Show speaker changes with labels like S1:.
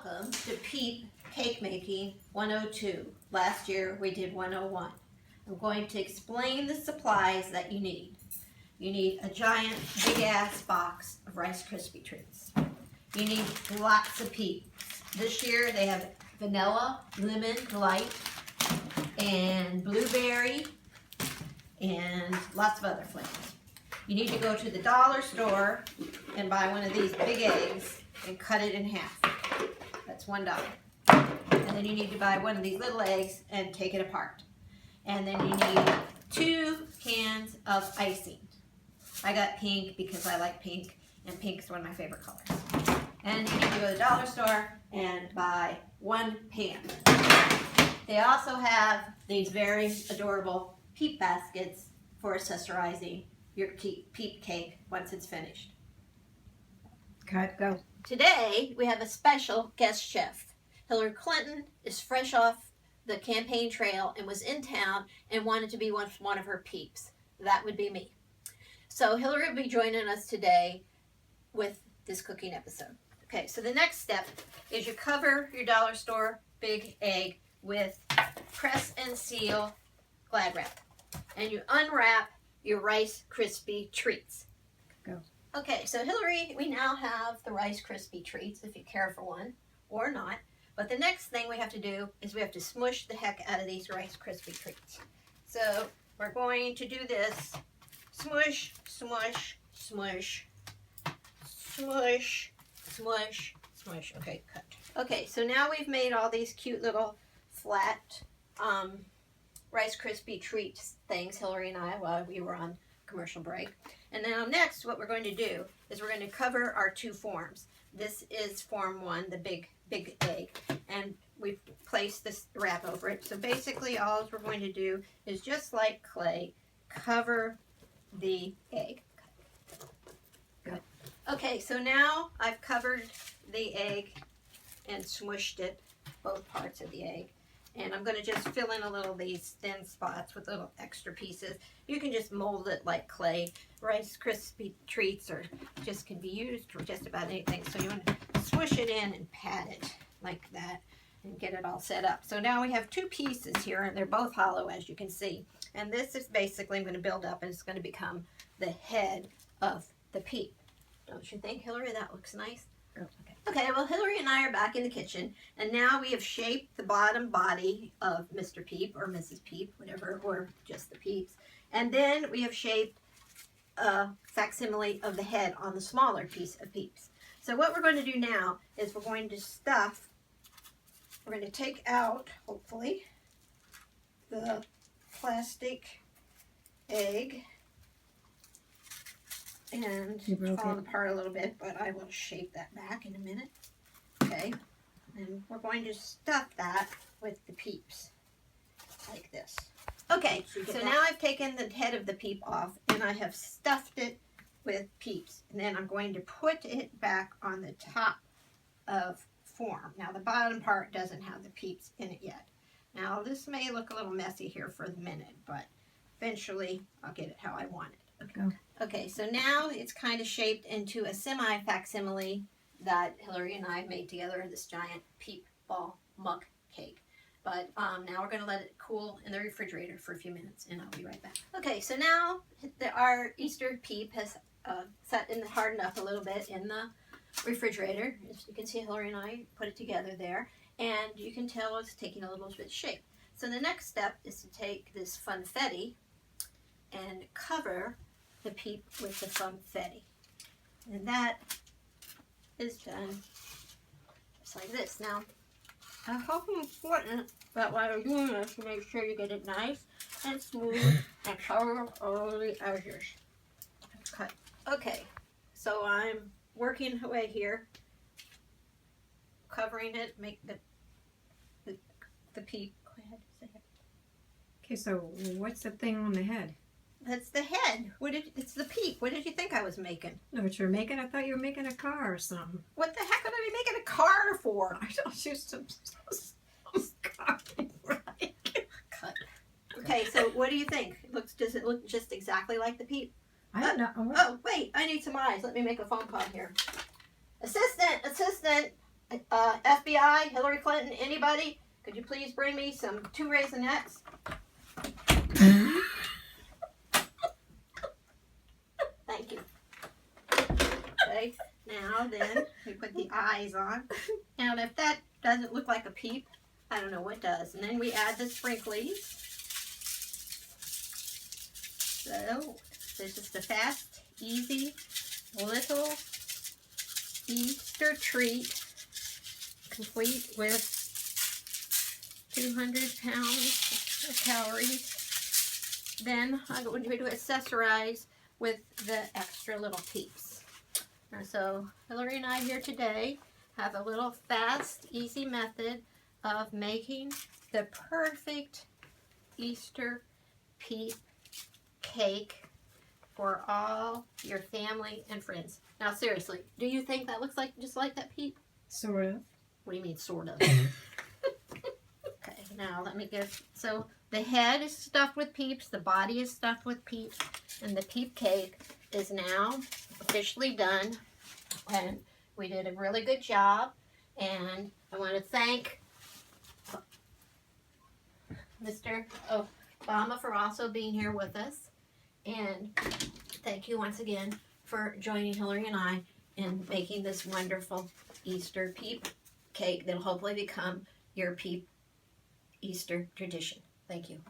S1: Welcome to Peep Cake Making 102. Last year we did 101. I'm going to explain the supplies that you need. You need a giant, big-ass box of Rice Krispie treats. You need lots of Peeps. This year they have vanilla, lemon, light, and blueberry, and lots of other flavors. You need to go to the dollar store and buy one of these big eggs and cut it in half. That's $1. And then you need to buy one of these little eggs and take it apart. And then you need 2 cans of icing. I got pink because I like pink, and pink is one of my favorite colors. And you need to go to the dollar store and buy 1 pan. They also have these very adorable Peep baskets for accessorizing your Peep cake once it's finished.
S2: Cut, go.
S1: Today, we have a special guest chef. Hillary Clinton is fresh off the campaign trail and was in town and wanted to be one of her peeps. That would be me. So Hillary will be joining us today with this cooking episode. Okay, so the next step is you cover your dollar store big egg with press and seal Glad wrap. And you unwrap your Rice Krispie treats.
S2: Go.
S1: Okay, so Hillary, we now have the Rice Krispie treats, if you care for one or not. But the next thing we have to do is we have to smush the heck out of these Rice Krispie treats. So we're going to do this. Smush, smush, smush, smush, smush, smush. Okay, cut. Okay, so now we've made all these cute little flat Rice Krispie treats things, Hillary and I, while we were on commercial break. And now next, what we're going to do is we're going to cover our 2 forms. This is form 1, the big egg, and we've placed this wrap over it. So basically all we're going to do is, just like clay, cover the egg.
S2: Good.
S1: Okay, so now I've covered the egg and smushed it, both parts of the egg. And I'm going to just fill in a little of these thin spots with little extra pieces. You can just mold it like clay. Rice Krispie treats just can be used for just about anything. So you want to swish it in and pat it like that and get it all set up. So now we have 2 pieces here, and they're both hollow, as you can see. And this is basically going to build up, and it's going to become the head of the Peep. Don't you think, Hillary? That looks nice.
S2: Okay.
S1: Okay, well, Hillary and I are back in the kitchen, and now we have shaped the bottom body of Mr. Peep or Mrs. Peep, whatever, or just the Peeps. And then we have shaped a facsimile of the head on the smaller piece of Peeps. So what we're going to do now is we're going to take out, hopefully, the plastic egg. And it's falling apart a little bit, but I will shape that back in a minute. Okay, and we're going to stuff that with the Peeps, like this. Okay, so now I've taken the head of the Peep off, and I have stuffed it with Peeps. And then I'm going to put it back on the top of form. Now the bottom part doesn't have the Peeps in it yet. Now this may look a little messy here for the minute, but eventually I'll get it how I want it.
S2: Okay.
S1: Okay, so now it's kind of shaped into a semi-facsimile that Hillary and I made together, this giant Peep ball mug cake. But now we're going to let it cool in the refrigerator for a few minutes, and I'll be right back. Okay, so now our Easter Peep has set and hardened up a little bit in the refrigerator. As you can see, Hillary and I put it together there, and you can tell it's taking a little bit of shape. So the next step is to take this funfetti and cover the Peep with the funfetti. And that is done just like this. Now, I hope it's important that while you're doing this, you make sure you get it nice and smooth and cover all the edges. Cut. Okay, so I'm working away here, covering it, make the Peep. Go ahead, say it.
S2: Okay, so what's the thing on the head?
S1: That's the head. It's the Peep. What did you think I was making?
S2: No, what you're making? I thought you were making a car or something.
S1: What the heck would I be making a car for?
S2: I thought you some car. Right.
S1: Cut. Okay, so what do you think? Does it look just exactly like the Peep?
S2: I don't know.
S1: Oh, wait, I need some eyes. Let me make a phone call here. Assistant, FBI, Hillary Clinton, anybody, could you please bring me some 2 Raisinets? Thank you. Okay, now then, we put the eyes on. And if that doesn't look like a peep, I don't know what does. And then we add the sprinklies. So, it's just a fast, easy, little Easter treat, complete with 200 pounds of calories. Then I'm going to accessorize with the extra little peeps. And so Hillary and I here today have a little fast, easy method of making the perfect Easter peep cake for all your family and friends. Now seriously, do you think that looks like just like that peep?
S2: Sort of.
S1: What do you mean, sort of? Okay, now let me give, so the head is stuffed with peeps, the body is stuffed with peeps, and the peep cake is now officially done. And we did a really good job, and I want to thank Mr. Obama for also being here with us. And thank you once again for joining Hillary and I in making this wonderful Easter peep cake that will hopefully become your peep Easter tradition. Thank you.